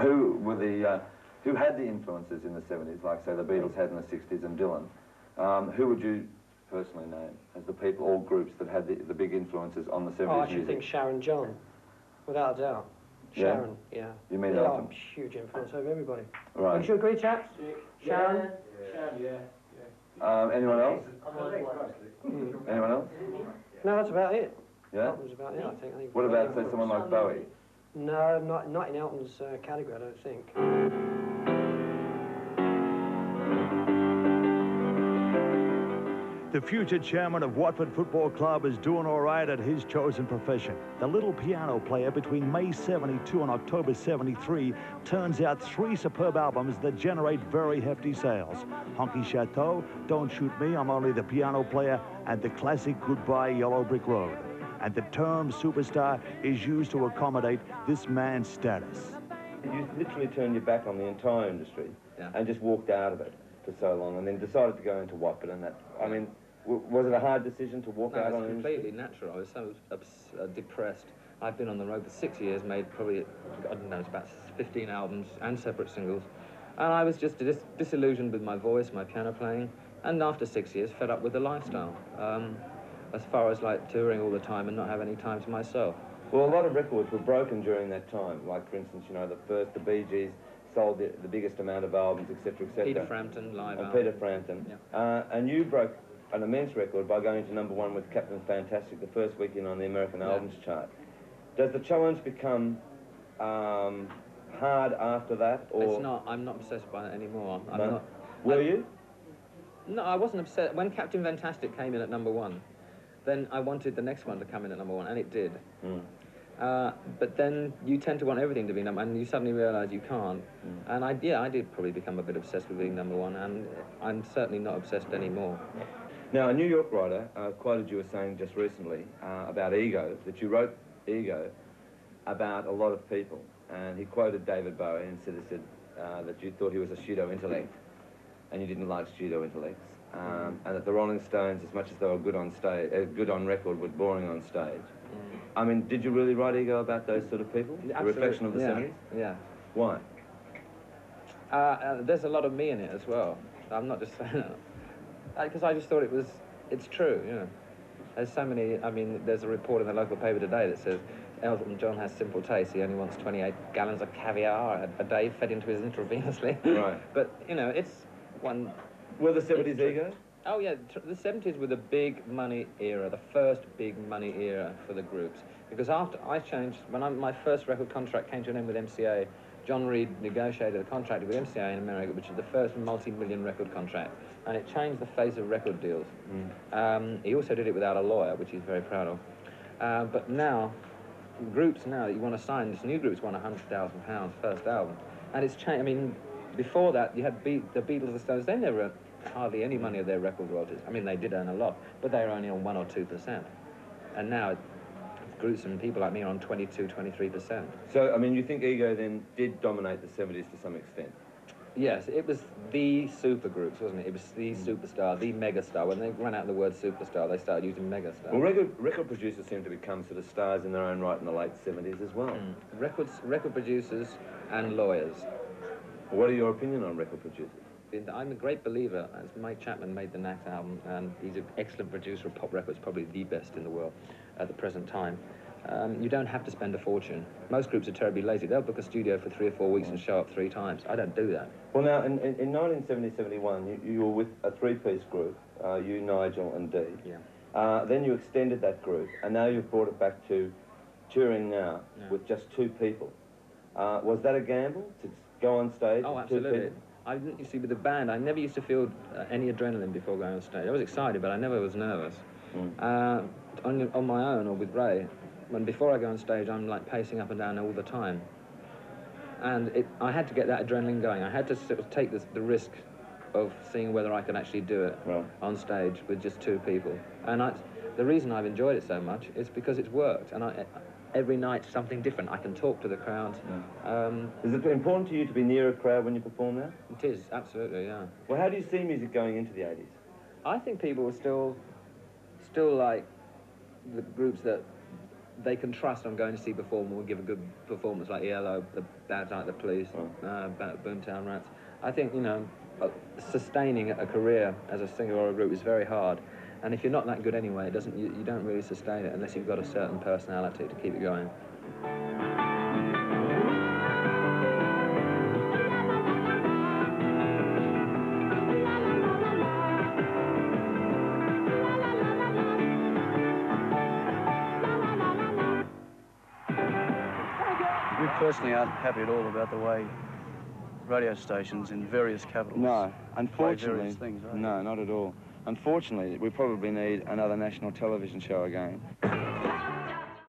Who were the who had the influences in the 70s, like say the Beatles had in the 60s and Dylan? Who would you personally name as the people or groups that had the big influences on the 70s Oh, I music? should think Sharon John, without a doubt. Sharon, yeah. You mean they Elton? are huge influence over everybody. Right. Would you agree, chaps? Sharon? Anyone else? Anyone else? No, that's about it. Yeah? That was about it, I think. What about, say, someone like Bowie? No, not in Elton's category, I don't think. The future chairman of Watford Football Club is doing all right at his chosen profession. The little piano player between May 72 and October 73 turns out 3 superb albums that generate very hefty sales. Honky Chateau, Don't Shoot Me, I'm Only the Piano Player, and the classic Goodbye Yellow Brick Road. And the term superstar is used to accommodate this man's status. You literally turned your back on the entire industry and just walked out of it for so long, and then decided to go into Watford, and that, I mean, was it a hard decision to walk out on it? No, it's completely natural. I was so depressed. I've been on the road for 6 years, made probably, I don't know, it's about 15 albums and separate singles. And I was just disillusioned with my voice, my piano playing, and after 6 years, fed up with the lifestyle. As far as like touring all the time and not have any time to myself. Well, a lot of records were broken during that time. Like, for instance, you know, the Bee Gees sold the biggest amount of albums, etc., etc. Peter Frampton, live album. Peter Frampton. Yeah. And you broke an immense record by going to #1 with Captain Fantastic the first weekend on the American Albums chart. Does the challenge become hard after that? Or it's not. I'm not obsessed by it anymore. I'm not. Were you? No, I wasn't obsessed. When Captain Fantastic came in at #1, then I wanted the next one to come in at #1, and it did. But then you tend to want everything to be #1, and you suddenly realise you can't. And I did probably become a bit obsessed with being #1, and I'm certainly not obsessed anymore. Now, a New York writer quoted you as saying just recently about ego, that you wrote Ego about a lot of people, and he quoted David Bowie and said that you thought he was a pseudo-intellect, and you didn't like pseudo-intellects. And that the Rolling Stones, as much as they were good on stage, good on record, were boring on stage. I mean, did you really write Ego about those sort of people? Absolutely. The reflection of the 70s? Yeah. Why? There's a lot of me in it as well. I'm not just saying that. Because I just thought it's true, you know. There's so many, I mean, there's a report in the local paper today that says Elton John has simple taste. He only wants 28 gallons of caviar a day fed into his intravenously. Right. But, you know, it's one... Were the 70s Ego? Oh, yeah. The 70s were the big money era, the first big money era for the groups. Because after I changed, when my first record contract came to an end with MCA, John Reed negotiated a contract with MCA in America, which is the first multi-million record contract. And it changed the face of record deals. He also did it without a lawyer, which he's very proud of. But now, groups now that you want to sign, this new group's won £100,000 first album. And it's changed. I mean, before that, you had the Beatles, the Stones, they never earned hardly any money of their record royalties. I mean, they did earn a lot, but they were only on 1 or 2%. And now, groups and people like me are on 22, 23%. So, I mean, you think Ego then did dominate the 70s to some extent? Yes, it was the super groups, wasn't it? It was the superstar, the megastar. When they ran out of the word superstar, they started using megastar. Well, record producers seem to become sort of stars in their own right in the late 70s as well. Record producers and lawyers. What are your opinion on record producers? I'm a great believer, as Mike Chapman made the Knack album, and he's an excellent producer of pop records, probably the best in the world at the present time. You don't have to spend a fortune. Most groups are terribly lazy. They'll book a studio for 3 or 4 weeks and show up 3 times. I don't do that. Well, now, in 1970-71, you were with a 3-piece group, you, Nigel, and Dee. Yeah. Then you extended that group, and now you've brought it back to touring now with just 2 people. Was that a gamble, to go on stage with 2 people? You see, with the band, I never used to feel any adrenaline before going on stage. I was excited, but I never was nervous. On my own or with Ray, before I go on stage, I'm like pacing up and down all the time. And I had to get that adrenaline going. I had to sort of take the risk of seeing whether I could actually do it on stage with just 2 people. And the reason I've enjoyed it so much is because it's worked. And every night something different. I can talk to the crowd. Is it important to you to be near a crowd when you perform now? It is, absolutely, yeah. Well, how do you see music going into the 80s? I think people will still like the groups that they can trust I'm going to see perform or give a good performance like ELO, the Bad Like the Police, Boomtown Rats. I think, you know, sustaining a career as a singer or a group is very hard. And if you're not that good anyway, you don't really sustain it unless you've got a certain personality to keep it going. We personally aren't happy at all about the way radio stations in various capitals. No, unfortunately, various things, right? no, not at all. Unfortunately, we probably need another national television show again.